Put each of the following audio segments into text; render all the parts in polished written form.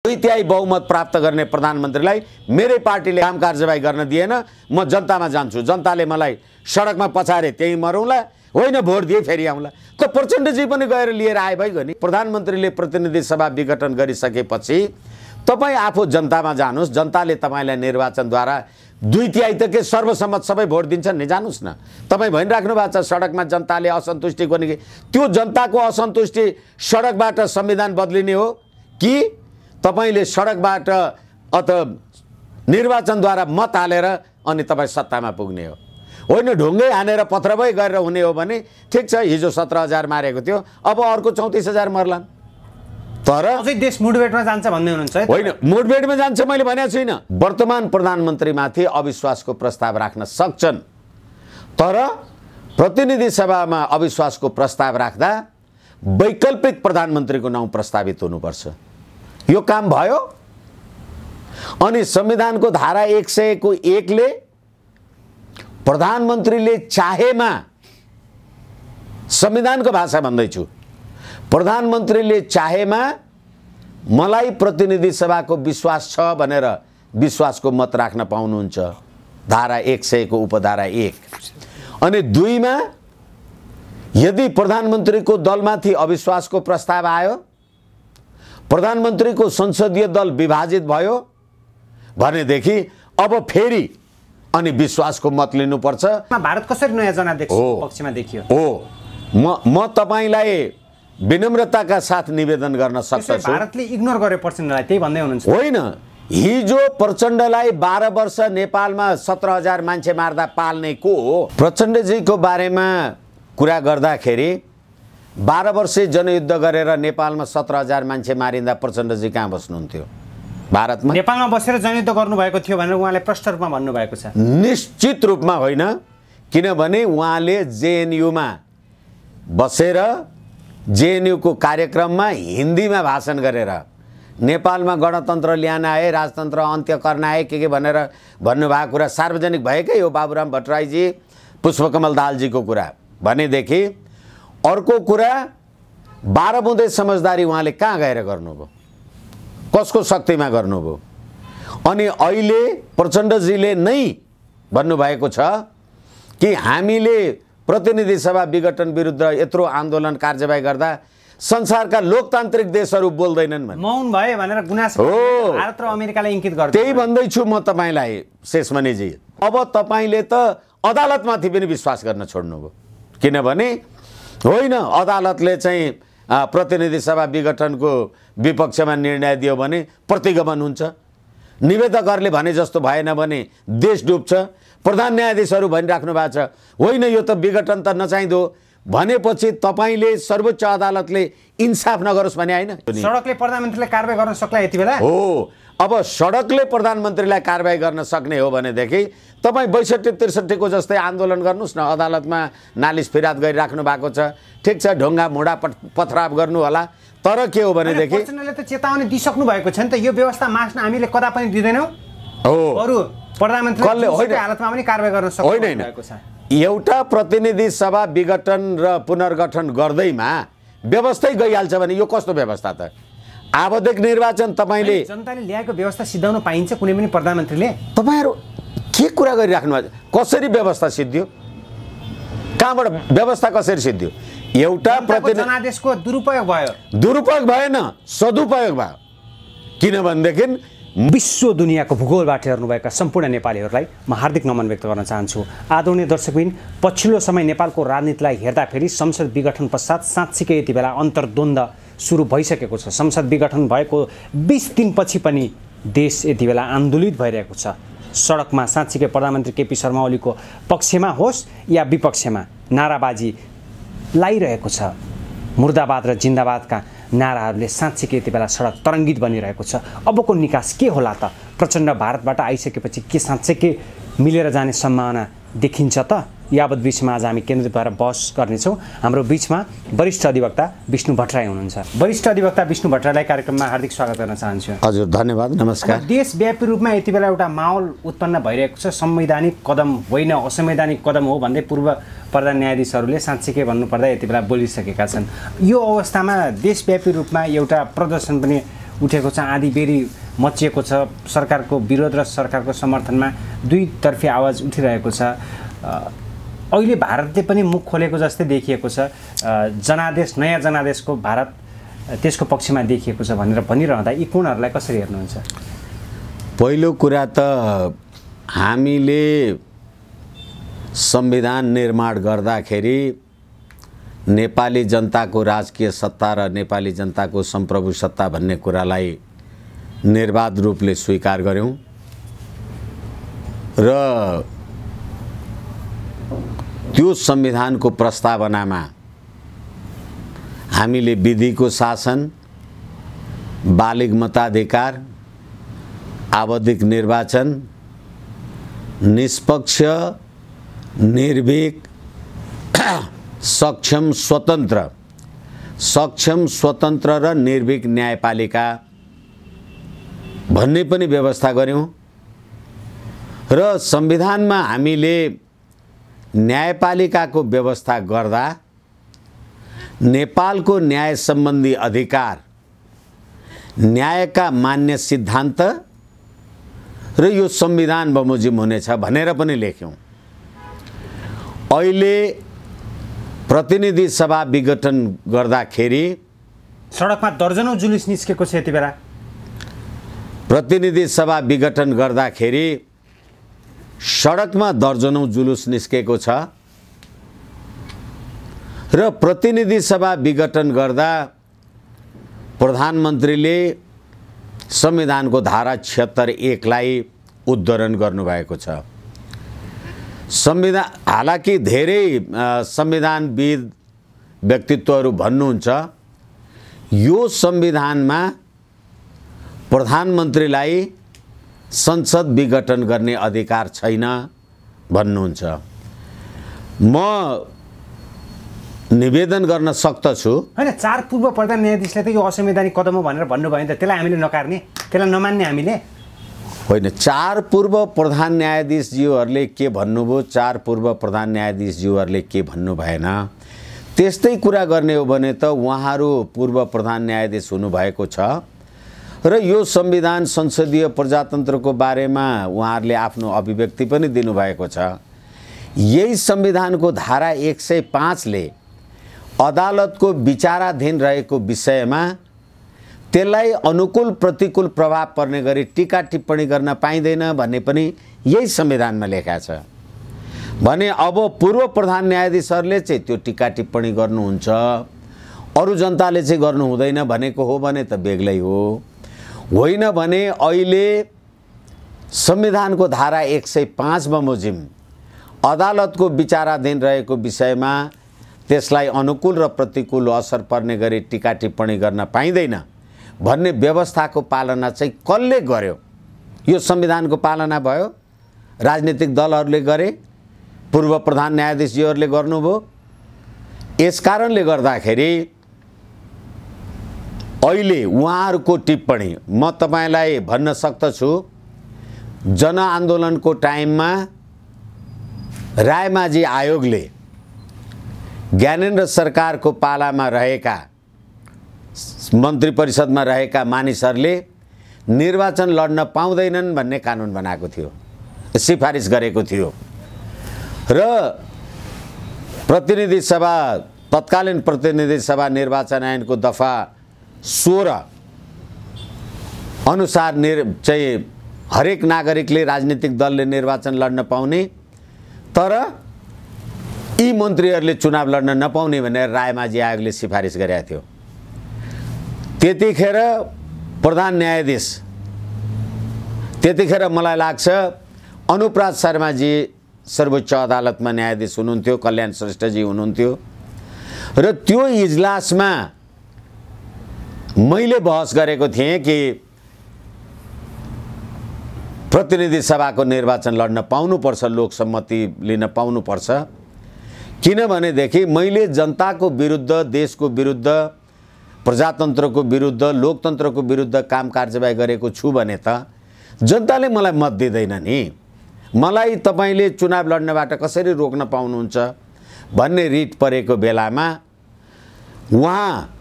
2/3 बहुमत प्राप्त गर्ने प्रधानमन्त्रीलाई मेरै पार्टीले काम कारबाही गर्न दिएन, म जनतामा जान्छु, जनताले मलाई सडकमा पछारे त्यही मरौँला, होइन भोट दिए फेरि आउँला। त प्रचण्डजी पनि गएर लिएर आए भइगयो नि। प्रधानमन्त्रीले प्रतिनिधि सभा विघटन गरिसकेपछि तपाईँ आफू जनतामा जानुहोस्, जनताले तपाईँलाई निर्वाचनद्वारा 2/3 त के सर्वसम्मत सबै भोट दिन्छन् नि, जानुहोस् न। तपाईँ भनिराख्नु भएको छ सडकमा जनताले असन्तुष्टि गर्ने, त्यो जनताको असन्तुष्टि सडकबाट संविधान बदलिने हो कि तपाईँले सडकबाट अथवा निर्वाचनद्वारा मत हालेर अनि तपाईँ सत्तामा पुग्ने हो? होइन, ढुङ्गै हानेर पत्रबै गरेर हुने हो भने ठिक छ, हिजो 17,000 मारेको थियो, अब अर्को 34,000 मर्लान्। तर अझै देश मुठभेडमा जान्छ भन्दै हुनुहुन्छ है? होइन, मुठभेडमा जान्छ मैले भनेको छुइनँ। वर्तमान प्रधानमन्त्रीमाथि अविश्वासको प्रस्ताव राख्न सक्छन्, तर प्रतिनिधि सभामा अविश्वासको प्रस्ताव राख्दा वैकल्पिक प्रधानमन्त्रीको नाउँ प्रस्तावित हुनुपर्छ। यो काम भयो। अनि संविधानको धारा 101 ले प्रधानमन्त्रीले चाहेमा, संविधानको भाषा भन्दैछु, प्रधानमन्त्रीले चाहेमा मलाई प्रतिनिधि सभाको विश्वास छ भनेर विश्वासको मत राख्न पाउनुहुन्छ, धारा 100 को उपधारा 1। अनि 2 मा यदि प्रधानमन्त्रीको दलमाथि अविश्वासको प्रस्ताव आयो, प्रधानमन्त्रीको संसदीय दल विभाजित भयो भनेदेखि अब फेरि अनि विश्वासको मत लिनुपर्छ। भारत कसरी नयाँ जनादेश पक्षमा देखियो? हो, म तपाईलाई विनम्रताका साथ निवेदन गर्न सक्छु। भारतले इग्नोर गर्यो प्रचण्डलाई, त्यही भन्दै हुनुहुन्छ? होइन, हिजो प्रचण्डलाई 12 वर्ष नेपालमा 17,000 मान्छे मार्दा पाल्ने को हो? प्रचण्डजीको बारेमा कुरा गर्दाखेरि 12 वर्ष जनयुद्ध गरेर नेपालमा 17,000 मान्छे मारिँदा प्रचण्डजी कहाँ बस्नुहुन्थ्यो? भारतमा नेपालमा बसेर जनयुद्ध गर्नुभएको थियो भनेर उहाँले प्रष्ट रूपमा भन्नुभएको छ। निश्चित रूपमा होइन, किनभने उहाँले जेएनयूमा बसेर जेएनयूको कार्यक्रममा हिन्दीमा भाषण गरेर नेपालमा गणतन्त्र ल्याउन आए, राजतन्त्र अन्त्य गर्न आए के भनेर भन्नुभएको कुरा सार्वजनिक भएकै हो। बाबुराम भट्टराईजी, पुष्पकमल दाहालजीको कुरा भनेदेखि अर्को कुरा 12 बुँदे समझदारी उहाँले कहाँ गएर गर्नुभयो? कसको शक्तिमा गर्नुभयो? अनि अहिले प्रचण्डजीले नै भन्नुभएको छ कि हामीले प्रतिनिधि सभा विघटन विरुद्ध यत्रो आन्दोलन कारबाही गर्दा संसारका लोकतान्त्रिक देशहरू बोल्दैनन् भने मौन भए भनेर गुनासो भारत र अमेरिकाले इङ्कित गर्छ। त्यही भन्दैछु म तपाईँलाई शेषमणिजी। अब तपाईँले त अदालतमाथि पनि विश्वास गर्न छोड्नुभयो, किनभने होइन अदालतले चाहिँ प्रतिनिधि सभा विघटनको विपक्षमा निर्णय दियो भने प्रतिगमन हुन्छ, निवेदकहरूले भने जस्तो भएन भने देश डुब्छ। प्रधान न्यायाधीशहरू भनिराख्नु भएको छ होइन यो त विघटन त नचाहिँदो भनेपछि तपाईँले सर्वोच्च अदालतले इन्साफ नगरोस् भने होइन? सडकले प्रधानमन्त्रीलाई कारबाही गर्न सक्ला यति बेला? हो, अब सडकले प्रधानमन्त्रीलाई कारबाही गर्न सक्ने हो भनेदेखि तपाईँ 62-63 को जस्तै आन्दोलन गर्नुहोस् न, अदालतमा नालिस फिराद गरिराख्नु भएको छ, ठिक छ, ढुङ्गा मुढा पथराव गर्नु होला। तर के हो भनेदेखि प्रचण्डले त चेतावनी दिइसक्नु भएको छ नि त, यो व्यवस्था मास्न हामीले कदा पनि दिँदैनौँ। हो, अरू प्रधानमन्त्रीले हालतमा पनि कारबाही गर्न सक्नु भएको छ। एउटा प्रतिनिधि सभा विघटन र पुनर्गठन गर्दैमा व्यवस्थै गइहाल्छ भने यो कस्तो व्यवस्था त? आवधिक निर्वाचन तपाईँले जनताले ल्याएको व्यवस्था सिद्धाउन पाइन्छ कुनै पनि प्रधानमन्त्रीले? तपाईँहरू के कुरा गरिराख्नु भएको? कसरी व्यवस्था सिद्धियो? कहाँबाट व्यवस्था कसरी सिद्धियो? एउटा जनादेशको दुरुपयोग भयो? दुरुपयोग भएन, सदुपयोग भयो। किनभनेदेखि विश्व दुनियाँको भूगोलबाट हेर्नुभएका सम्पूर्ण नेपालीहरूलाई म हार्दिक नमन व्यक्त गर्न चाहन्छु। आदरणीय दर्शकबिन, पछिल्लो समय नेपालको राजनीतिलाई हेर्दाखेरि संसद विघटन पश्चात साँच्चीकै यति बेला अन्तर्द्वन्द्व सुरु भइसकेको छ। संसद विघटन भएको 20 दिनपछि पनि देश यति बेला आन्दोलित भइरहेको छ। सडकमा साँच्चीकै प्रधानमन्त्री केपी शर्मा ओलीको पक्षमा होस् या विपक्षमा नाराबाजी लागिरहेको छ। मुर्दाबाद र जिन्दाबादका नाराहरूले साँच्चीकै यति बेला सडक तरङ्गित बनिरहेको छ। अबको निकास के होला त? प्रचण्ड भारतबाट आइसकेपछि के साँच्चीकै मिलेर जाने सम्भावना देखिन्छ त? यावत बिचमा आज हामी केन्द्रित भएर बहस गर्नेछौँ। हाम्रो बिचमा वरिष्ठ अधिवक्ता विष्णु भट्टराई हुनुहुन्छ। वरिष्ठ अधिवक्ता विष्णु भट्टराईलाई कार्यक्रममा हार्दिक स्वागत गर्न चाहन्छु। हजुर, धन्यवाद, नमस्कार। देशव्यापी रूपमा यति बेला एउटा माहौल उत्पन्न भइरहेको छ, संवैधानिक कदम होइन असंवैधानिक कदम हो भन्दै पूर्व प्रधान न्यायाधीशहरूले साँच्चीकै भन्नुपर्दा यति बेला बोलिसकेका छन्। यो अवस्थामा देशव्यापी रूपमा एउटा प्रदर्शन पनि उठेको छ, आधी बेरी मचिएको छ, सरकारको विरोध र सरकारको समर्थनमा दुईतर्फी आवाज उठिरहेको छ। अहिले भारतले पनि मुख खोलेको जस्तै देखिएको छ, जनादेश नयाँ जनादेशको भारत त्यसको पक्षमा देखिएको छ भनेर भनिरहँदा यी कोणहरूलाई कसरी हेर्नुहुन्छ? पहिलो कुरा त हामीले संविधान निर्माण गर्दाखेरि नेपाली जनताको राजकीय सत्ता र नेपाली जनताको सम्प्रभु सत्ता भन्ने कुरालाई निर्वाध रूपले स्वीकार गर्यौं र त्यो संविधानको प्रस्तावनामा हामीले विधिको शासन, बालिग मताधिकार, आवधिक निर्वाचन, निष्पक्ष, निर्भीक, सक्षम स्वतन्त्र र निर्भीक न्यायपालिका भन्ने पनि व्यवस्था गर्यौं र संविधानमा हामीले न्यायपालिकाको व्यवस्था गर्दा नेपालको न्याय सम्बन्धी अधिकार, न्यायका मान्य सिद्धान्त र यो संविधान बमोजिम हुनेछ भनेर पनि लेख्यौं। अहिले प्रतिनिधि सभा विघटन गर्दाखेरि सडकमा दर्जनौं जुलुस निस्केको छ। यति बेला प्रतिनिधि सभा विघटन गर्दाखेरि सडकमा दर्जनौं जुलुस निस्केको छ र प्रतिनिधि सभा विघटन गर्दा प्रधानमन्त्रीले संविधानको धारा 76(1) लाई उद्धरण गर्नुभएको छ। संविधान, हालाकि धेरै संविधानविद व्यक्तित्वहरू भन्नुहुन्छ यो संविधानमा प्रधानमन्त्रीलाई संसद विघटन गर्ने अधिकार छैन भन्नुहुन्छ। म निवेदन गर्न सक्दछु हैन, 4 पूर्व प्रधान न्यायाधीशले त यो असंवैधानिक कदम हो भनेर भन्नुभयो नि त, त्यसलाई हामीले नकार्ने, त्यसलाई नमान्ने हामीले होइन। 4 पूर्व प्रधान न्यायाधीशज्यूहरूले के भन्नुभयो, 4 पूर्व प्रधान न्यायाधीशज्यूहरूले के भन्नु भएन, त्यस्तै कुरा गर्ने हो भने त उहाँहरू पूर्व प्रधान न्यायाधीश हुनुभएको छ र यो संविधान संसदीय प्रजातन्त्रको बारेमा उहाँहरूले आफ्नो अभिव्यक्ति पनि दिनुभएको छ। यही संविधानको धारा 105 ले अदालतको विचाराधीन रहेको विषयमा त्यसलाई अनुकूल प्रतिकूल प्रभाव पर्ने गरी टीका टिप्पणी गर्न पाइँदैन भन्ने पनि यही संविधानमा लेखा छ भने अब पूर्व प्रधान न्यायाधीशहरूले चाहिँ त्यो टीका टिप्पणी गर्नुहुन्छ, अरू जनताले चाहिँ गर्नु हुँदैन भनेको हो भने त बेग्लै हो। होइन भने अहिले संविधानको धारा 105 बमोजिम अदालतको विचाराधीन रहेको विषयमा त्यसलाई अनुकूल र प्रतिकूल असर पर्ने गरी टीका टिप्पणी गर्न पाइँदैन भन्ने व्यवस्थाको पालना चाहिँ कसले गर्यो? यो संविधानको पालना भयो, राजनीतिक दलहरूले गरे, पूर्व प्रधान न्यायाधीशजीहरूले गर्नुभयो। यसकारणले गर्दाखेरि अहिले उहाँहरूको टिप्पणी म तपाईलाई भन्न सक्दछु, जनआन्दोलनको टाइममा रायमाझी आयोगले ज्ञानेन्द्र सरकारको पालामा रहेका मन्त्री परिषदमा रहेका मानिसहरूले निर्वाचन लड्न पाउँदैनन् भन्ने कानुन बनाएको थियो, सिफारिस गरेको थियो र प्रतिनिधि सभा, तत्कालीन प्रतिनिधि सभा निर्वाचन ऐनको दफा 16 अनुसार चाहिँ हरेक नागरिकले राजनीतिक दलले निर्वाचन लड्न पाउने, तर यी मन्त्रीहरूले चुनाव लड्न नपाउने भनेर रायमाझी आयोगले सिफारिस गरेको थियो। त्यतिखेर प्रधान न्यायाधीश, त्यतिखेर मलाई लाग्छ अनुपराज शर्माजी सर्वोच्च अदालतमा न्यायाधीश हुनुहुन्थ्यो, कल्याण श्रेष्ठजी हुनुहुन्थ्यो र त्यो इजलासमा मैले बहस गरेको थिएँ कि प्रतिनिधि सभाको निर्वाचन लड्न पाउनुपर्छ, लोकसम्मति लिन पाउनुपर्छ, किनभनेदेखि मैले जनताको विरुद्ध, देशको विरुद्ध, प्रजातन्त्रको विरुद्ध, लोकतन्त्रको विरुद्ध काम कारबाही गरेको छु भने त जनताले मलाई मत दिँदैन नि, मलाई तपाईले चुनाव लड्नबाट कसरी रोक्न पाउनुहुन्छ भन्ने रिट परेको बेलामा उहाँ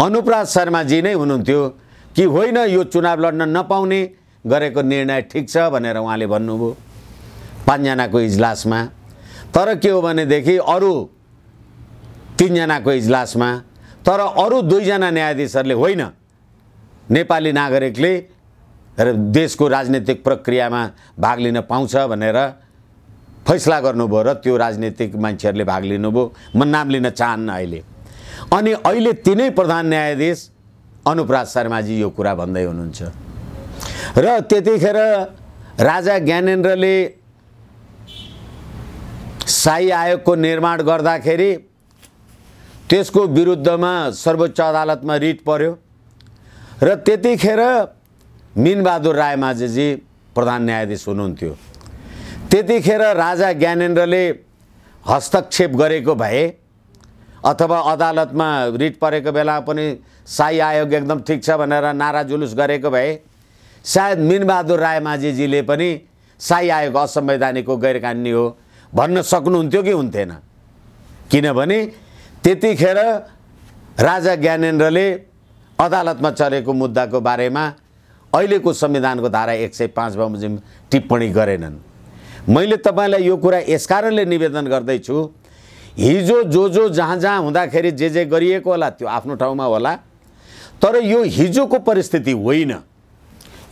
अनुपराज शर्माजी नै हुनुहुन्थ्यो कि होइन यो चुनाव लड्न नपाउने गरेको निर्णय ठिक छ भनेर उहाँले भन्नुभयो 5 जनाको इजलासमा। तर के हो भनेदेखि अरू 3 जनाको इजलासमा तर अरू 2 जना न्यायाधीशहरूले होइन नेपाली नागरिकले देशको राजनीतिक प्रक्रियामा भाग लिन पाउँछ भनेर फैसला गर्नुभयो र त्यो राजनीतिक मान्छेहरूले भाग लिनुभयो। म नाम लिन चाहन्न अहिले। अनि अहिले तिनै प्रधान न्यायाधीश अनुपराज शर्माजी यो कुरा भन्दै हुनुहुन्छ र त्यतिखेर राजा ज्ञानेन्द्रले शाही आयोगको निर्माण गर्दाखेरि त्यसको विरुद्धमा सर्वोच्च अदालतमा रिट पर्यो र त्यतिखेर मीनबहादुर रायमाझी प्रधान न्यायाधीश हुनुहुन्थ्यो। त्यतिखेर राजा ज्ञानेन्द्रले हस्तक्षेप गरेको भए अथवा अदालतमा रिट परेको बेला पनि शाही आयोग एकदम ठिक छ भनेर नारा जुलुस गरेको भए सायद मीनबहादुर रायमाझीजीले पनि शाही आयोग असंवैधानिक हो गैरकानुनी हो भन्न सक्नुहुन्थ्यो कि हुन्थेन? किनभने त्यतिखेर राजा ज्ञानेन्द्रले अदालतमा चलेको मुद्दाको बारेमा अहिलेको संविधानको धारा 105 बमोजिम टिप्पणी गरेनन्। मैले तपाईलाई यो कुरा यसकारणले निवेदन गर्दैछु, हिजो जो जहाँ जहाँ हुँदाखेरि जे गरिएको होला त्यो आफ्नो ठाउँमा होला, तर यो हिजोको परिस्थिति होइन।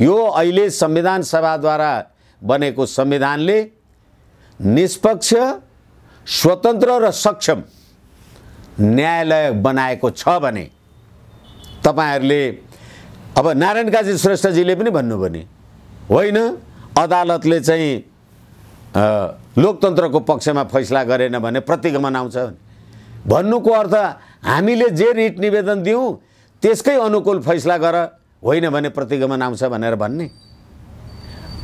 यो अहिले संविधान सभाद्वारा बनेको संविधानले निष्पक्ष, स्वतन्त्र र सक्षम न्यायालय बनाएको छ भने तपाईहरुले अब नारायण काजी श्रेष्ठजीले पनि भन्नुभयो नि, होइन अदालतले चाहिँ लोकतन्त्रको पक्षमा फैसला गरेन भने प्रतिगमन आउँछ भन्नुको अर्थ हामीले जे रिट निवेदन दिउँ त्यसकै अनुकूल फैसला गर, होइन भने प्रतिगमन आउँछ भनेर भन्ने।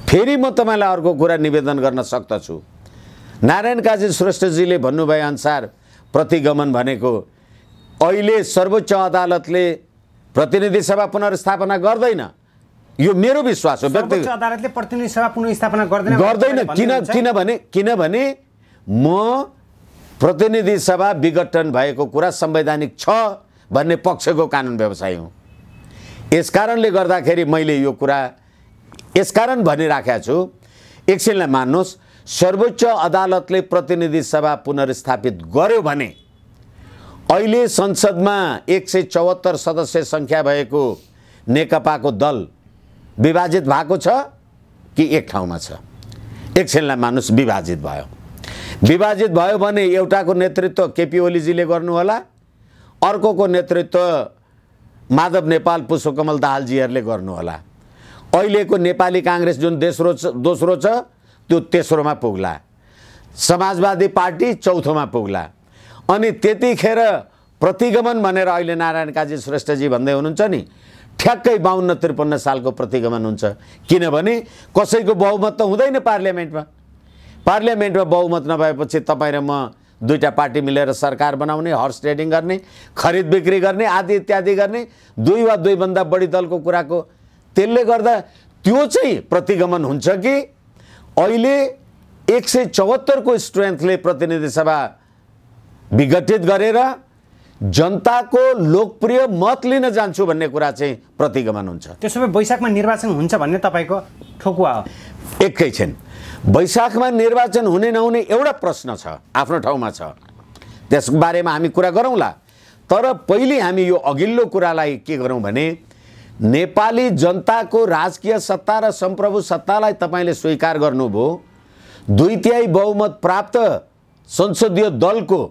फेरि म तपाईलाई अर्को कुरा निवेदन गर्न सक्दछु। नारायण काजी श्रेष्ठजीले भन्नुभए अनुसार प्रतिगमन भनेको अहिले सर्वोच्च अदालतले प्रतिनिधि सभा पुनर्स्थापना गर्दैन, यो मेरो विश्वास हो। सर्वोच्च अदालतले प्रतिनिधि सभा पुनर्स्थापना गर्दैन किनभने म प्रतिनिधि सभा विघटन भएको कुरा संवैधानिक छ भन्ने पक्षको कानुन व्यवसायी हुँ। यसकारणले गर्दाखेरि मैले यो कुरा यसकारण भनिराखेको छु, एकछिनलाई मान्नुहोस्, सर्वोच्च अदालतले प्रतिनिधि सभा पुनर्स्थापित गर्यो भने अहिले संसदमा 174 सदस्य संख्या भएको नेकपाको दल विभाजित भएको छ कि एक ठाउँमा छ? एकछिनलाई मान्नुहोस्, विभाजित भयो। विभाजित भयो भने एउटाको नेतृत्व केपी ओलीजीले गर्नु होला, अर्कोको नेतृत्व माधव नेपाल, पुष्पकमल दाहालजीहरूले गर्नु होला। अहिलेको नेपाली कांग्रेस जुन दोस्रो छ त्यो तेस्रोमा पुग्ला, समाजवादी पार्टी चौथोमा पुग्ला। अनि त्यतिखेर प्रतिगमन भनेर अहिले नारायण काजी श्रेष्ठजी भन्दै हुनुहुन्छ नि, ठ्याक्कै 52-53 सालको प्रतिगमन हुन्छ। किनभने कसैको बहुमत त हुँदैन पार्लियामेन्टमा। पार्लियामेन्टमा बहुमत नभएपछि तपाईँ र म दुईटा पार्टी मिलेर सरकार बनाउने, हर्स ट्रेडिङ गर्ने, खरिद बिक्री गर्ने आदि इत्यादि गर्ने, दुई वा दुईभन्दा बढी दलको कुराको, त्यसले गर्दा त्यो चाहिँ प्रतिगमन हुन्छ कि अहिले 174 को स्ट्रेन्थले प्रतिनिधि सभा विघटित गरेर जनताको लोकप्रिय मत लिन जान्छु भन्ने कुरा चाहिँ प्रतिगमन हुन्छ। त्यसो भए वैशाखमा निर्वाचन हुन्छ भन्ने तपाईको ठोकुवा हो? एकैछिन, वैशाखमा निर्वाचन हुने नहुने एउटा प्रश्न छ, आफ्नो ठाउँमा छ, त्यसको बारेमा हामी कुरा गरौँला। तर पहिले हामी यो अघिल्लो कुरालाई के गरौँ भने नेपाली जनताको राजकीय सत्ता र सम्प्रभु सत्तालाई तपाईले स्वीकार गर्नुभयो, 2/3 बहुमत प्राप्त संसदीय दलको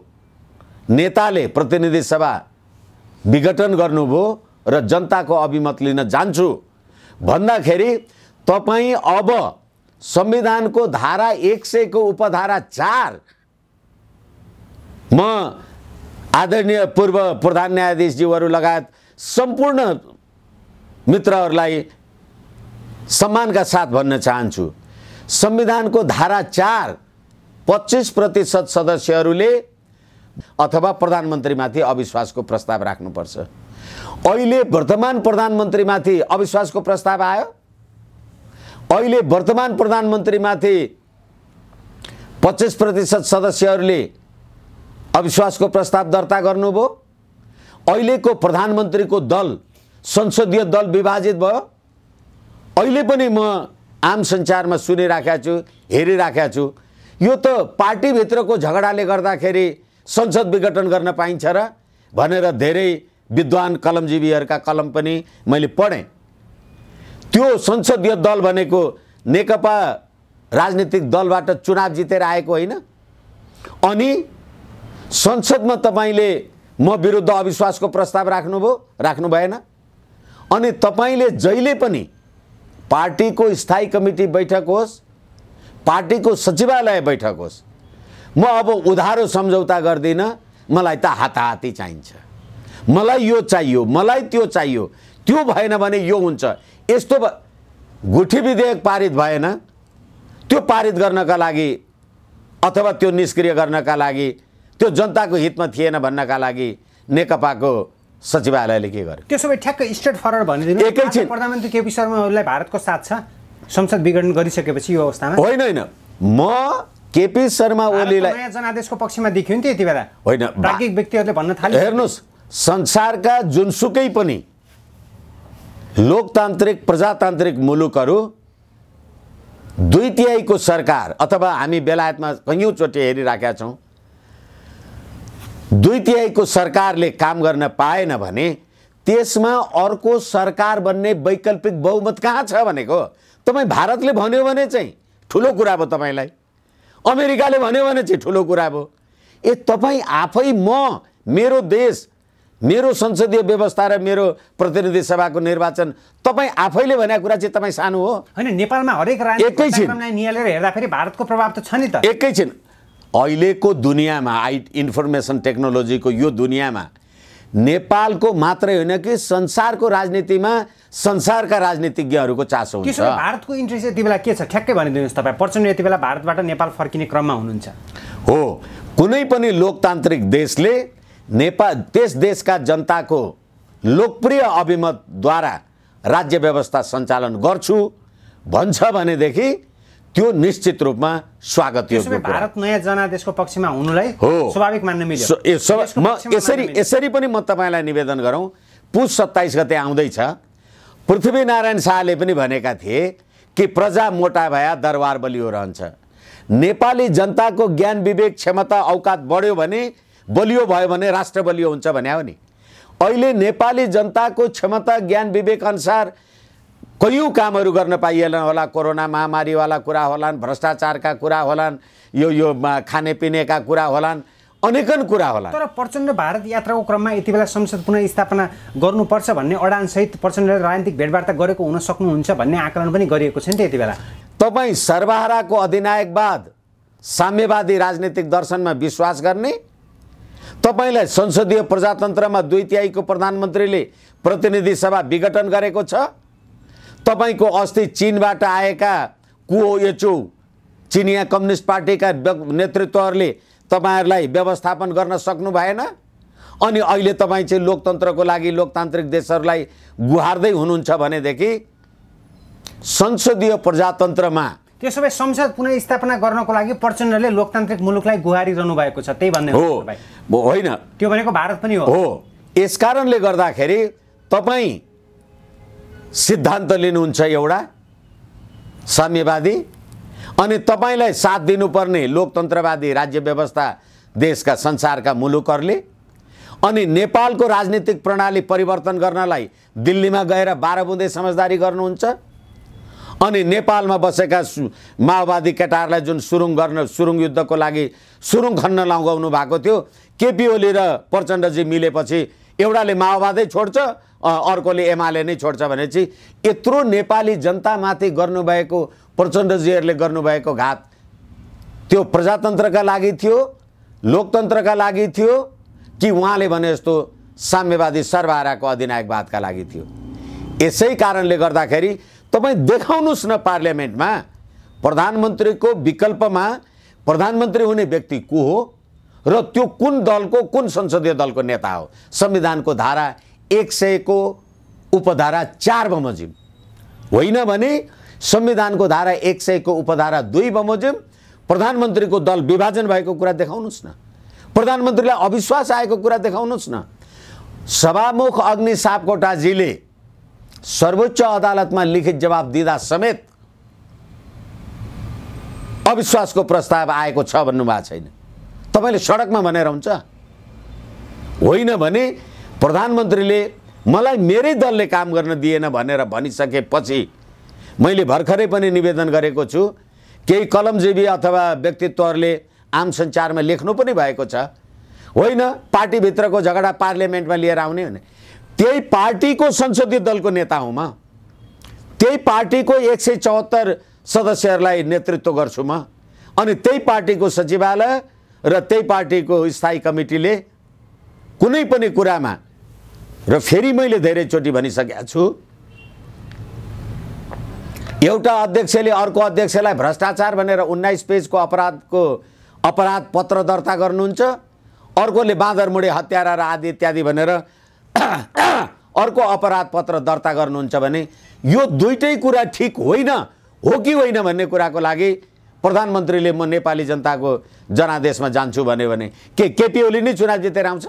नेताले प्रतिनिधि सभा विघटन गर्नुभयो र जनताको अभिमत लिन जान्छु भन्दाखेरि तपाई अब संविधानको धारा 100 को उपधारा 4 म आदरणीय पूर्व प्रधान न्यायाधीशज्यूहरू लगायत सम्पूर्ण मित्रहरूलाई सम्मानका साथ भन्न चाहन्छु, संविधानको धारा 4 25% सदस्यहरूले अथवा प्रधानमन्त्रीमाथि अविश्वासको प्रस्ताव राख्नुपर्छ। अहिले वर्तमान प्रधानमन्त्रीमाथि अविश्वासको प्रस्ताव आयो। अहिले वर्तमान प्रधानमन्त्रीमाथि 25% सदस्यहरूले अविश्वासको प्रस्ताव दर्ता गर्नुभयो। अहिलेको प्रधानमन्त्रीको दल संसदीय दल विभाजित भयो। अहिले पनि म आम सञ्चारमा सुनिराखेको छु, हेरिराखेको छु। यो त पार्टीभित्रको झगडाले गर्दाखेरि संसद विघटन गर्न पाइन्छ र भनेर धेरै विद्वान कलमजीवीहरूका कलम पनि मैले पढेँ। त्यो संसदीय दल भनेको नेकपा राजनीतिक दलबाट चुनाव जितेर आएको होइन। अनि संसदमा तपाईँले म विरुद्ध अविश्वासको प्रस्ताव राख्नु भएन। अनि तपाईँले जहिले पनि पार्टीको स्थायी कमिटी बैठक होस्, पार्टीको सचिवालय बैठक होस्, म अब उधारो सम्झौता गर्दिनँ। मलाई त हाताहाती चाहिन्छ, मलाई यो चाहियो, मलाई त्यो चाहियो, त्यो भएन भने यो हुन्छ। यस्तो गुठी विधेयक पारित भएन, त्यो पारित गर्नका लागि अथवा त्यो निष्क्रिय गर्नका लागि, त्यो जनताको हितमा थिएन भन्नका लागि नेकपाको सचिवालयले के गर्यो? त्यसो भए ठ्याक्क स्ट्रेट फरवर्ड भनिदिनु। एकैछिन प्रधानमन्त्री केपी शर्मा ओलीलाई भारतको साथ छ संसद विघटन गरिसकेपछि यो अवस्थामा? होइन, म केपी शर्मा ओलीलाई नयाँ जनादेशको पक्षमा देखियो नि त्यति बेला। होइन, प्राज्ञिक व्यक्तिहरूले भन्न थाले। हेर्नुहोस्, संसारका जुनसुकै पनि लोकतान्त्रिक प्रजातान्त्रिक मुलुकहरू 2/3 सरकार, अथवा हामी बेलायतमा कैयौँचोटि हेरिराखेका छौँ, 2/3 सरकारले काम गर्न पाएन भने त्यसमा अर्को सरकार बन्ने वैकल्पिक बहुमत कहाँ छ भनेको? तपाईँ भारतले भन्यो भने चाहिँ ठुलो कुरा भयो, तपाईँलाई अमेरिकाले भन्यो भने चाहिँ ठुलो कुरा भयो। तपाईँ आफै मेरो देश, मेरो संसदीय व्यवस्था र मेरो प्रतिनिधि सभाको निर्वाचन तपाईँ आफैले भनेको कुरा चाहिँ तपाईँ सानो हो? होइन, नेपालमा हरेक राजनीतिक निहालेर हेर्दाखेरि भारतको प्रभाव त छ नि त। एकैछिन, अहिलेको दुनियाँमा इन्फर्मेसन टेक्नोलोजीको यो दुनियाँमा नेपालको मात्रै होइन कि संसारको राजनीतिमा संसारका राजनीतिज्ञहरूको चासो हुन्छ। त्यसो भए भारतको इन्ट्रेस्ट यति बेला के छ ठ्याक्कै भनिदिनुहोस् तपाईँ। प्रचण्ड यति बेला भारतबाट नेपाल फर्किने क्रममा हुनुहुन्छ हो। कुनै पनि लोकतान्त्रिक देशले त्यस देशका जनताको लोकप्रिय अभिमतद्वारा राज्य व्यवस्था सञ्चालन गर्छु भन्छ भनेदेखि त्यो निश्चित रूपमा स्वागत योग्य कुरा। भारत नयाँ जनादेशको पक्षमा हुनुलाई स्वाभाविक मान्न मिल्यो। यसरी पनि म तपाईँलाई निवेदन गरौँ, पुस 27 गते आउँदैछ। पृथ्वीनारायण शाहले पनि भनेका थिए कि प्रजा मोटा भया दरबार बलियो रहन्छ। नेपाली जनताको ज्ञान विवेक क्षमता औकात बढ्यो भने, बलियो भयो भने राष्ट्र बलियो हुन्छ भने हो नि। अहिले नेपाली जनताको क्षमता ज्ञान विवेक अनुसार कयौँ कामहरू गर्न पाइएन होला। कोरोना महामारीवाला कुरा होलान्, भ्रष्टाचारका कुरा होलान्, यो खानेपिनेका कुरा होलान्, अनेकन कुरा होला। तर प्रचण्ड भारत यात्राको क्रममा यति बेला संसद पुनः स्थापना गर्नुपर्छ भन्ने अडानसहित प्रचण्डले राजनीतिक भेटवार्ता गरेको हुन सक्नुहुन्छ भन्ने आकलन पनि गरिएको छ नि त यति बेला। तपाईँ सर्वहाराको अधिनायकवाद, साम्यवादी राजनीतिक दर्शनमा विश्वास गर्ने, तपाईँलाई संसदीय प्रजातन्त्रमा 2/3 प्रधानमन्त्रीले प्रतिनिधि सभा विघटन गरेको छ। तपाईँको अस्ति चीनबाट आएका कुओ येचो चिनिया कम्युनिस्ट पार्टीका नेतृत्वहरूले तपाईँहरूलाई व्यवस्थापन गर्न सक्नु भएन। अनि अहिले तपाईँ चाहिँ लोकतन्त्रको लागि लोकतान्त्रिक देशहरूलाई गुहार्दै हुनुहुन्छ भनेदेखि संसदीय प्रजातन्त्रमा त्यसो भए संसद पुनः स्थापना गर्नको लागि प्रचण्डले लोकतान्त्रिक मुलुकलाई गुहारिरहनु भएको छ, त्यही भन्ने हो होइन? त्यो भनेको भारत पनि हो। यसकारणले गर्दाखेरि तपाईँ सिद्धान्त लिनुहुन्छ एउटा साम्यवादी, अनि तपाईँलाई साथ दिनुपर्ने लोकतन्त्रवादी राज्य व्यवस्था देशका संसारका मुलुकहरूले, अनि नेपालको राजनीतिक प्रणाली परिवर्तन गर्नलाई दिल्लीमा गएर 12 बुँदे समझदारी गर्नुहुन्छ। अनि नेपालमा बसेका माओवादी केटाहरूलाई जुन सुरुङ युद्धको लागि सुरुङ खन्न लगाउनु भएको थियो, केपी ओली र प्रचण्डजी मिलेपछि एउटाले माओवादै छोड्छ, अर्कोले एमाले नै छोड्छ भनेपछि यत्रो नेपाली जनतामाथि गर्नुभएको प्रचण्डजीहरूले गर्नुभएको घात त्यो प्रजातन्त्रका लागि थियो, लोकतन्त्रका लागि थियो कि उहाँले भने जस्तो साम्यवादी सर्वहाराको अधिनायकवादका लागि थियो? यसै कारणले गर्दाखेरि तपाईँ देखाउनुहोस् न पार्लियामेन्टमा प्रधानमन्त्रीको विकल्पमा प्रधानमन्त्री हुने व्यक्ति को हो र त्यो कुन दलको, कुन संसदीय दलको नेता हो। संविधानको धारा 100 को उपधारा 4 बमोजिम, होइन भने संविधानको धारा 100 को उपधारा 2 बमोजिम प्रधानमन्त्रीको दल विभाजन भएको कुरा देखाउनुहोस् न। प्रधानमन्त्रीलाई अविश्वास आएको कुरा देखाउनुहोस् न। सभामुख अग्नि सापकोटाजीले सर्वोच्च अदालतमा लिखित जवाब दिँदा समेत अविश्वासको प्रस्ताव आएको छ भन्नुभएको छैन। तपाईले सडकमा भनेर हुन्छ? होइन भने प्रधानमन्त्रीले मलाई मेरै दलले काम गर्न दिएन भनेर भनिसकेपछि मैले भर्खरै पनि निवेदन गरेको छु, केही कलमजीवी अथवा व्यक्तित्वहरूले आम सञ्चारमा लेख्नु पनि भएको छ, होइन पार्टीभित्रको झगडा पार्लियामेन्टमा लिएर आउने भने त्यही पार्टीको संसदीय दलको नेता हुँ म, त्यही पार्टीको 174 सदस्यहरूलाई नेतृत्व गर्छु म, अनि त्यही पार्टीको सचिवालय र त्यही पार्टीको स्थायी कमिटीले कुनै पनि कुरामा, र फेरि मैले धेरैचोटि भनिसकेको छु, एउटा अध्यक्षले अर्को अध्यक्षलाई भ्रष्टाचार भनेर 19 पेजको अपराध पत्र दर्ता गर्नुहुन्छ, अर्कोले बाँदरमुडे हत्यारा र आदि इत्यादि भनेर अर्को अपराध पत्र दर्ता गर्नुहुन्छ भने यो दुईटै कुरा ठिक होइन, हो कि होइन भन्ने कुराको लागि प्रधानमन्त्रीले म नेपाली जनताको जनादेशमा जान्छु भने के केपी ओली नै चुनाव जितेर आउँछ?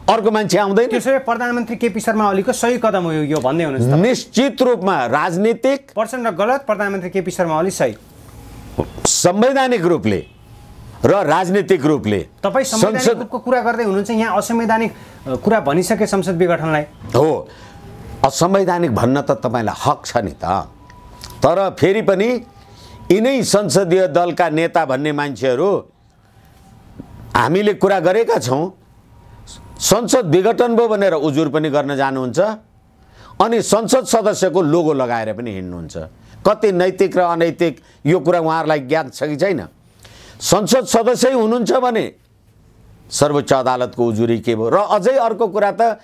अर्को मान्छे आउँदैन? त्यसैले प्रधानमन्त्री केपी शर्मा ओलीको सही कदम हो यो भन्दै हुनुहुन्छ? निश्चित रूपमा राजनीतिक प्रचण्ड गलत, प्रधानमन्त्री केपी शर्मा ओली सही। संवैधानिक रूपले र राजनीतिक रूपले तपाईँ संवैधानिक रूपको कुरा गर्दै हुनुहुन्छ, यहाँ असंवैधानिक कुरा भनिसके संसद विघटनलाई। हो, असंवैधानिक भन्न त तपाईँलाई हक छ नि त, तर फेरि पनि यिनै संसदीय दलका नेता भन्ने मान्छेहरू हामीले कुरा गरेका छौँ, संसद विघटन भयो भनेर उजुर पनि गर्न जानुहुन्छ अनि संसद सदस्यको लोगो लगाएर पनि हिँड्नुहुन्छ। कति नैतिक र अनैतिक यो कुरा उहाँहरूलाई ज्ञात छ कि छैन? संसद सदस्य हुनुहुन्छ भने सर्वोच्च अदालतको उजुरी के भयो? र अझै अर्को कुरा त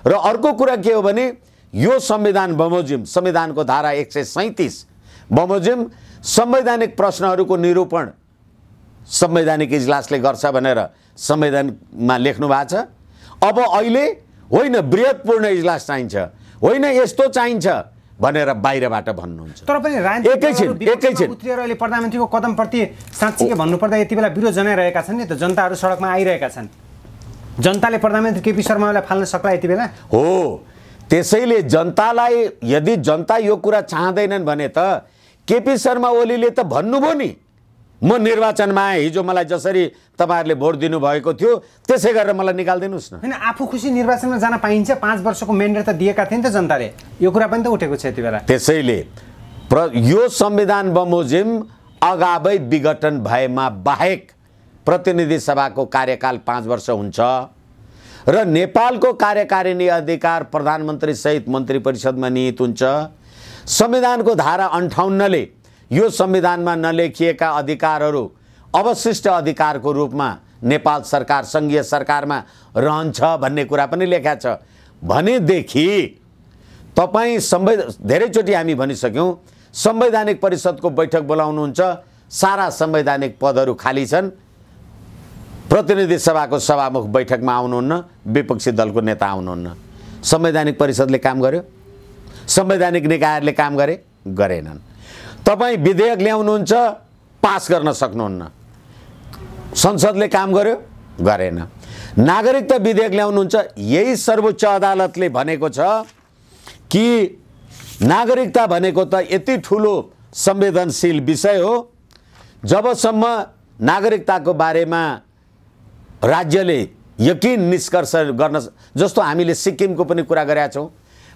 र अर्को कुरा के हो भने यो संविधान बमोजिम, संविधानको धारा 137 बमोजिम संवैधानिक प्रश्नहरूको निरूपण संवैधानिक इजलासले गर्छ भनेर संविधानमा लेख्नु भएको छ। अब अहिले होइन बृहत्पूर्ण इजलास चाहिन्छ, होइन यस्तो चाहिन्छ भनेर बाहिरबाट भन्नुहुन्छ। तर पनि एकैछिन अहिले प्रधानमन्त्रीको कदमप्रति साँच्चै के भन्नुपर्दा यति बेला विरोध जनाइरहेका छन् नि त, जनताहरू सडकमा आइरहेका छन्। जनताले प्रधानमन्त्री केपी शर्मा ओलीलाई फाल्न सक्ला यति बेला? हो, त्यसैले जनतालाई, यदि जनता यो कुरा चाहँदैनन् भने त केपी शर्मा ओलीले त भन्नुभयो नि, म निर्वाचनमा आएँ, हिजो मलाई जसरी तपाईँहरूले भोट दिनुभएको थियो त्यसै गरेर मलाई निकालिदिनुहोस् न। होइन, आफू खुसी निर्वाचनमा जान पाइन्छ, 5 वर्षको मेन्डेट त दिएका थिए नि त जनताले, यो कुरा पनि त उठेको छ यति बेला। त्यसैले यो संविधान बमोजिम अगावै विघटन भएमा बाहेक प्रतिनिधि सभाको कार्यकाल 5 वर्ष हुन्छ र नेपालको कार्यकारिणी अधिकार प्रधानमन्त्री सहित मन्त्री परिषदमा निहित हुन्छ। संविधानको धारा 58ले यो संविधानमा नलेखिएका अधिकारहरू अवशिष्ट अधिकारको रूपमा नेपाल सरकार संघीय सरकारमा रहन्छ भन्ने कुरा पनि लेखा छ भनेदेखि तपाईँ धेरैचोटि हामी भनिसक्यौँ, संवैधानिक परिषदको बैठक बोलाउनुहुन्छ, सारा संवैधानिक पदहरू खाली छन्, प्रतिनिधि सभाको सभामुख बैठकमा आउनुहुन्न, विपक्षी दलको नेता आउनुहुन्न। संवैधानिक परिषदले काम गर्यो? संवैधानिक निकायहरूले काम गरेनन्। तपाईँ विधेयक ल्याउनुहुन्छ, पास गर्न सक्नुहुन्न, संसदले काम गर्यो? गरेन। नागरिकता विधेयक ल्याउनुहुन्छ, यही सर्वोच्च अदालतले भनेको छ कि नागरिकता भनेको त यति ठुलो संवेदनशील विषय हो, जबसम्म नागरिकताको बारेमा राज्यले यकिन निष्कर्ष गर्न, जस्तो हामीले सिक्किमको पनि कुरा गरेका छौँ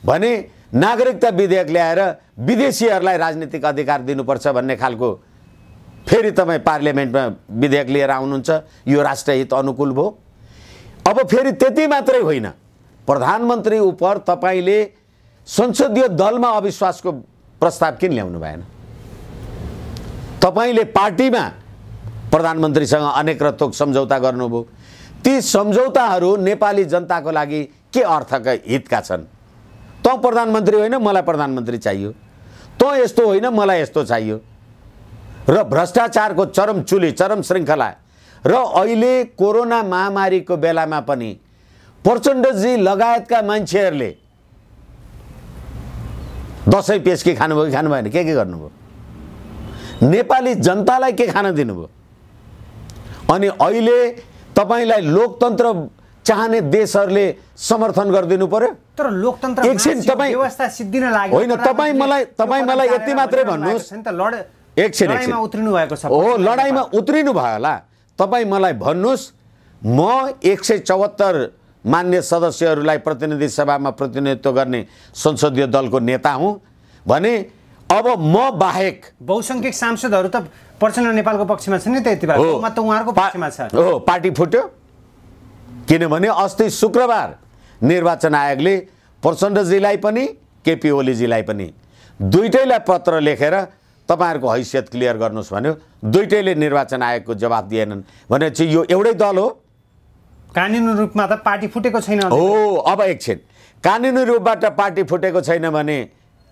भने नागरिकता विधेयक ल्याएर विदेशीहरूलाई राजनीतिक अधिकार दिनुपर्छ भन्ने खालको फेरि तपाईँ पार्लियामेन्टमा विधेयक लिएर आउनुहुन्छ, यो राष्ट्रहित अनुकूल भयो। अब फेरि त्यति मात्रै होइन, प्रधानमन्त्री उप तपाईँले संसदीय दलमा अविश्वासको प्रस्ताव किन ल्याउनु भएन? तपाईँले पार्टीमा प्रधानमन्त्रीसँग अनेक रथोक सम्झौता गर्नुभयो, ती सम्झौताहरू नेपाली जनताको लागि के अर्थका हितका छन्? त प्रधानमन्त्री होइन, मलाई प्रधानमन्त्री चाहियो, त यस्तो होइन, मलाई यस्तो चाहियो, र भ्रष्टाचारको चरम चुली, चरम श्रृङ्खला, र अहिले कोरोना महामारीको बेलामा पनि प्रचण्डजी लगायतका मान्छेहरूले दसैँ पेस्की खानुभयो कि खानु भएन? के गर्नुभयो? नेपाली जनतालाई के खान दिनुभयो? अनि अहिले तपाईँलाई लोकतन्त्र चाहने देशहरूले समर्थन गरिदिनु पर्यो। तर लोकतन्त्र एकछिन तपाईँ व्यवस्था सिद्धिन लाग्यो होइन, तपाईँ मलाई यति मात्रै भन्नुहोस्। एकछिन लडाईँमा उत्रिनु भएको छ। हो, लडाईँमा उत्रिनु भयो होला। तपाईँ मलाई भन्नुहोस्, म 174 मान्य सदस्यहरूलाई प्रतिनिधि सभामा प्रतिनिधित्व गर्ने संसदीय दलको नेता हुँ भने अब म बाहेक बहुसंख्यक सांसदहरू त प्रचण्ड नेपालको पक्षमा छन् नि त, यति बेला म त उहाँहरूको पक्षमा छ। हो, पार्टी फुट्यो। किनभने अस्ति शुक्रबार निर्वाचन आयोगले प्रचण्डजीलाई पनि केपी ओलीजीलाई पनि दुईटैलाई पत्र लेखेर तपाईँहरूको हैसियत क्लियर गर्नुहोस् भन्यो। दुईटैले निर्वाचन आयोगको जवाफ दिएनन्। भनेपछि यो एउटै दल हो। कानुनी रूपमा त पार्टी फुटेको छैन। हो, अब एकछिन कानुनी रूपबाट पार्टी फुटेको छैन भने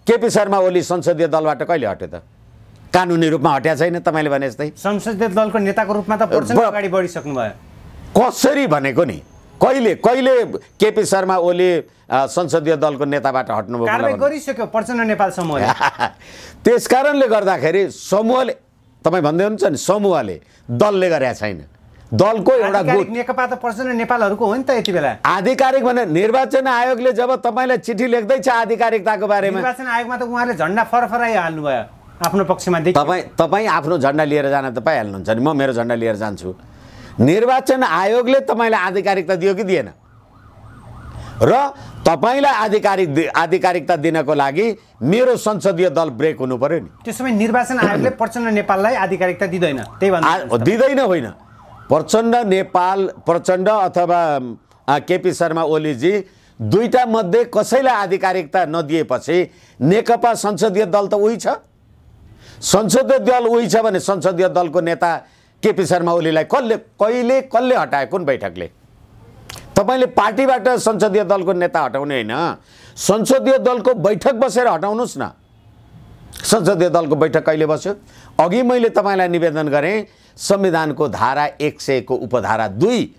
केपी शर्मा ओली संसदीय दलबाट कहिले हट्यो त? कानुनी रूपमा हट्या छैन। तपाईँले भने जस्तै संसदीय दलको नेताको रूपमा त प्रचण्ड अगाडि बढिसक्नु भयो। कसरी भनेको नि? कहिले केपी शर्मा ओली संसदीय दलको नेताबाट हट्नुभयो? कारबाही गरिसक्यो प्रचण्ड नेपाल समूहले। त्यस कारणले गर्दाखेरि समूहले, तपाईँ भन्दै हुनुहुन्छ नि, समूहले दलले गरेका छैन। दलको एउटा गुट नेकपा त प्रचण्ड नेपालहरूको हो नि त यति बेला। आधिकारिक भने निर्वाचन आयोगले जब तपाईँलाई चिठी लेख्दैछ आधिकारिकताको बारेमा, निर्वाचन आयोगमा त उहाँले झन्डा फरफराइ हाल्नु भयो आफ्नो पक्षमा। तपाईँ आफ्नो झन्डा लिएर जान त पाइहाल्नुहुन्छ नि, म मेरो झन्डा लिएर जान्छु। निर्वाचन आयोगले तपाईँलाई आधिकारिकता दियो कि दिएन? र तपाईँलाई आधिकारिकता दिनको लागि मेरो संसदीय दल ब्रेक हुनु पर्यो नि। त्यसो भए निर्वाचन आयोगले प्रचण्ड नेपाललाई आधिकारिकता दिँदैन? त्यही भन्नु दिँदैन होइन। प्रचण्ड अथवा केपी शर्मा ओलीजी दुईटा मध्ये कसैलाई आधिकारिकता नदिएपछि नेकपा संसदीय दल त उही छ। संसदीय दल उही छ भने संसदीय दलको नेता केपी शर्मा ओलीलाई कसले हटाए? कुन बैठकले? तपाईँले पार्टीबाट संसदीय दलको नेता हटाउने होइन, संसदीय दलको बैठक बसेर हटाउनुहोस् न। संसदीय दलको बैठक कहिले बस्यो? अघि मैले तपाईँलाई निवेदन गरेँ, संविधानको धारा 100 को उपधारा 2,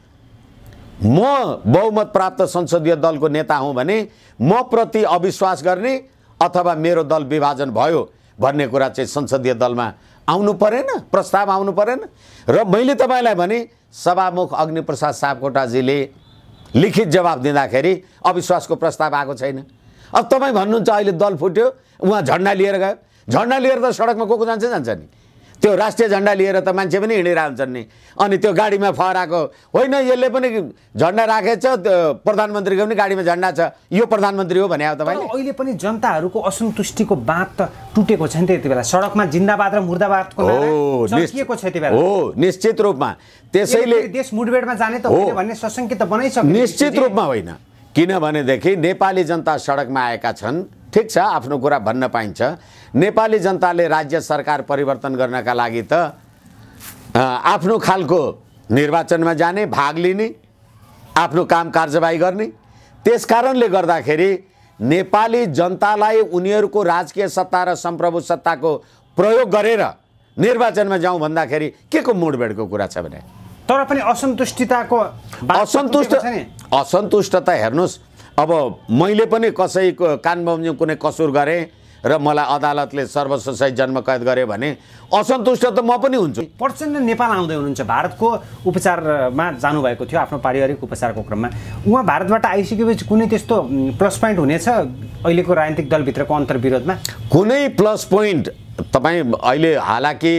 म बहुमत प्राप्त संसदीय दलको नेता हुँ भने म प्रति अविश्वास गर्ने अथवा मेरो दल विभाजन भयो भन्ने कुरा चाहिँ संसदीय दलमा आउनु परेन, प्रस्ताव आउनु परेन। र मैले तपाईँलाई भने सभामुख अग्निप्रसाद सापकोटाजीले लिखित जवाब दिँदाखेरि अविश्वासको प्रस्ताव आएको छैन। अब तपाईँ भन्नुहुन्छ अहिले दल फुट्यो, उहाँ झन्डा लिएर गयो। झन्डा लिएर त सडकमा को जान्छ नि? त्यो राष्ट्रिय झन्डा लिएर त मान्छे पनि हिँडिरहन्छन् नि। अनि त्यो गाडीमा फहराएको होइन, यसले पनि झन्डा राखेछ, प्रधानमन्त्रीको पनि गाडीमा झन्डा छ, यो प्रधानमन्त्री हो भने तपाईँले? अहिले पनि जनताहरूको असन्तुष्टिको बाँध त टुटेको छ नि त यति बेला। सडकमा जिन्दाबाद र मुर्दाबादको नारा चर्किएको छ यति बेला। हो, निश्चित रूपमा। त्यसैले देश मुठभेडमा जाने त होइन भन्ने सशंकित त बनाइसक्यो। निश्चित रूपमा होइन। किनभनेदेखि नेपाली जनता सडकमा आएका छन्। ठिक छ, आफ्नो कुरा भन्न पाइन्छ। नेपाली जनताले राज्य सरकार परिवर्तन गर्नका लागि त आफ्नो खालको निर्वाचनमा जाने, भाग लिने, आफ्नो काम कारबाही गर्ने। त्यस कारणले गर्दाखेरि नेपाली जनतालाई उनीहरूको राजकीय सत्ता र सम्प्रभु सत्ताको प्रयोग गरेर निर्वाचनमा जाउँ भन्दाखेरि के को मुडभेडको कुरा छ भने? तर पनि असन्तुष्ट त हेर्नुहोस्, अब मैले पनि कसैको कान बमोजिम कुनै कसुर गरेँ र मलाई अदालतले सर्वोच्च सहित जन्म कैद गर्यो भने असन्तुष्ट त म पनि हुन्छु। प्रचण्ड नेपाल आउँदै हुनुहुन्छ, भारतको उपचारमा जानुभएको थियो आफ्नो पारिवारिक उपचारको क्रममा। उहाँ भारतबाट आइसकेपछि कुनै त्यस्तो प्लस पोइन्ट हुनेछ अहिलेको राजनीतिक दलभित्रको अन्तर्विरोधमा? कुनै प्लस पोइन्ट तपाईँ अहिले हालाकि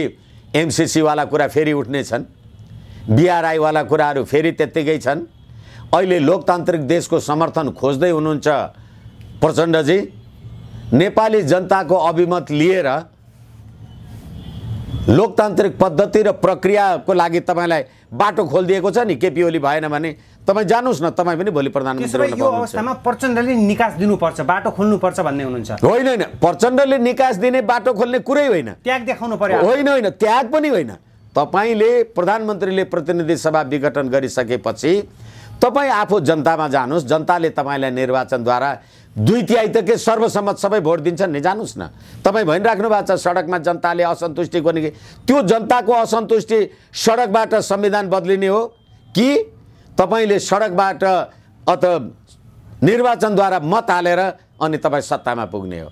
एमसिसीवाला कुरा फेरि उठ्ने छन्, बिआरआईवाला कुराहरू फेरि त्यत्तिकै छन्। अहिले लोकतान्त्रिक देशको समर्थन खोज्दै हुनुहुन्छ प्रचण्डजी। नेपाली जनताको अभिमत लिएर लोकतान्त्रिक पद्धति र प्रक्रियाको लागि तपाईँलाई बाटो खोलिदिएको छ नि। केपी ओली भएन भने तपाईँ जानुहोस् न, तपाईँ पनि भोलि प्रधानमन्त्री हुनुहुन्छ। यो अवस्थामा प्रचण्डले निकास दिनुपर्छ, बाटो खोल्नुपर्छ भन्ने हुनुहुन्छ? होइन होइन, प्रचण्डले निकास दिने बाटो खोल्ने कुरै होइन। त्याग देखाउनु पर्यो? होइन होइन, त्याग पनि होइन। तपाईँले प्रधानमन्त्रीले प्रतिनिधि सभा विघटन गरिसकेपछि तपाईँ आफू जनतामा जानुहोस्। जनताले तपाईँलाई निर्वाचनद्वारा 2/3 त के सर्वसम्मत सबै भोट दिन्छन् नि, जानुहोस् न। तपाईँ भनिराख्नु भएको छ सडकमा जनताले असन्तुष्टि गर्ने, त्यो जनताको असन्तुष्टि सडकबाट संविधान बदलिने हो कि तपाईँले सडकबाट अथवा निर्वाचनद्वारा मत हालेर अनि तपाईँ सत्तामा पुग्ने हो?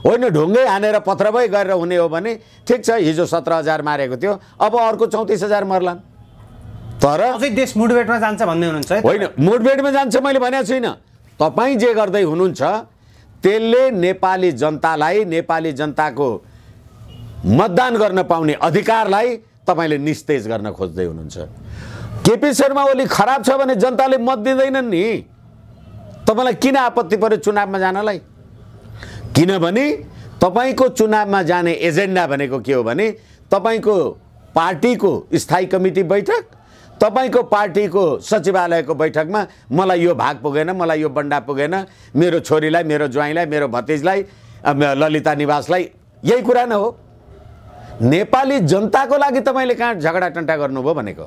होइन, ढुङ्गै हानेर पत्रबै गरेर हुने हो भने ठिक छ, हिजो 17,000 मारेको थियो, अब अर्को 34,000 मर्लान्। तर अझै देश मुडभेडमा जान्छ भन्दै हुनुहुन्छ है? होइन, मुडभेडमा जान्छ मैले भनेको छुइनँ। तपाईँ जे गर्दै हुनुहुन्छ त्यसले नेपाली जनतालाई, नेपाली जनताको मतदान गर्न पाउने अधिकारलाई तपाईँले निस्तेज गर्न खोज्दै हुनुहुन्छ। केपी शर्मा ओली खराब छ भने जनताले मत दिँदैनन् नि। तपाईँलाई किन आपत्ति पर्यो चुनावमा जानलाई? किनभने तपाईँको चुनावमा जाने एजेन्डा भनेको के हो भने तपाईँको पार्टीको स्थायी कमिटी बैठक, तपाईँको पार्टीको सचिवालयको बैठकमा मलाई यो भाग पुगेन, मलाई यो बन्डा पुगेन, मेरो छोरीलाई, मेरो ज्वाइँलाई, मेरो भतिजलाई, ललिता निवासलाई, यही कुरा न हो। नेपाली जनताको लागि तपाईँले कहाँ झगडा टन्टा गर्नुभयो भनेको?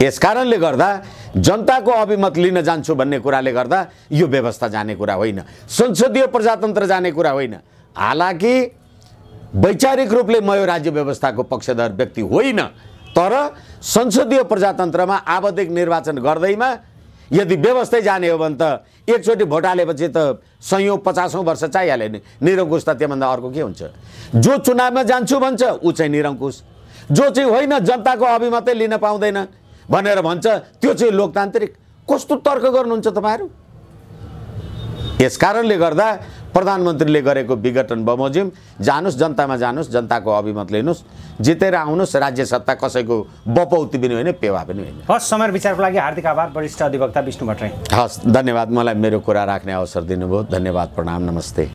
यसकारणले गर्दा जनताको अभिमत लिन जान्छु भन्ने कुराले गर्दा यो व्यवस्था जाने कुरा होइन, संसदीय प्रजातन्त्र जाने कुरा होइन। हालाकि वैचारिक रूपले म यो राज्य व्यवस्थाको पक्षधर व्यक्ति होइन, तर संसदीय प्रजातन्त्रमा आवधिक निर्वाचन गर्दैमा यदि व्यवस्थै जाने हो भने त एकचोटि भोट हालेपछि त 100-50 वर्ष चाहिहाल्यो नि। निरङ्कुश त त्योभन्दा अर्को के हुन्छ? जो चुनावमा जान्छु भन्छ ऊ चाहिँ निरङ्कुश, जो चाहिँ होइन जनताको अभिमतै लिन पाउँदैन भनेर भन्छ त्यो चाहिँ लोकतान्त्रिक। कस्तो तर्क गर्नुहुन्छ तपाईँहरू? यसकारणले गर्दा प्रधानमन्त्रीले गरेको विघटन बमोजिम जानुस्, जनतामा जानुस्, जनताको अभिमत लिनुस्, जितेर आउनुस्। राज्य सत्ता कसैको बपौती पनि होइन, पेवा पनि होइन। हस्, समय विचारको लागि हार्दिक आभार वरिष्ठ अधिवक्ता विष्णु भट्टराई। हस्, धन्यवाद। मलाई मेरो कुरा राख्ने अवसर दिनुभयो। धन्यवाद, प्रणाम, नमस्ते।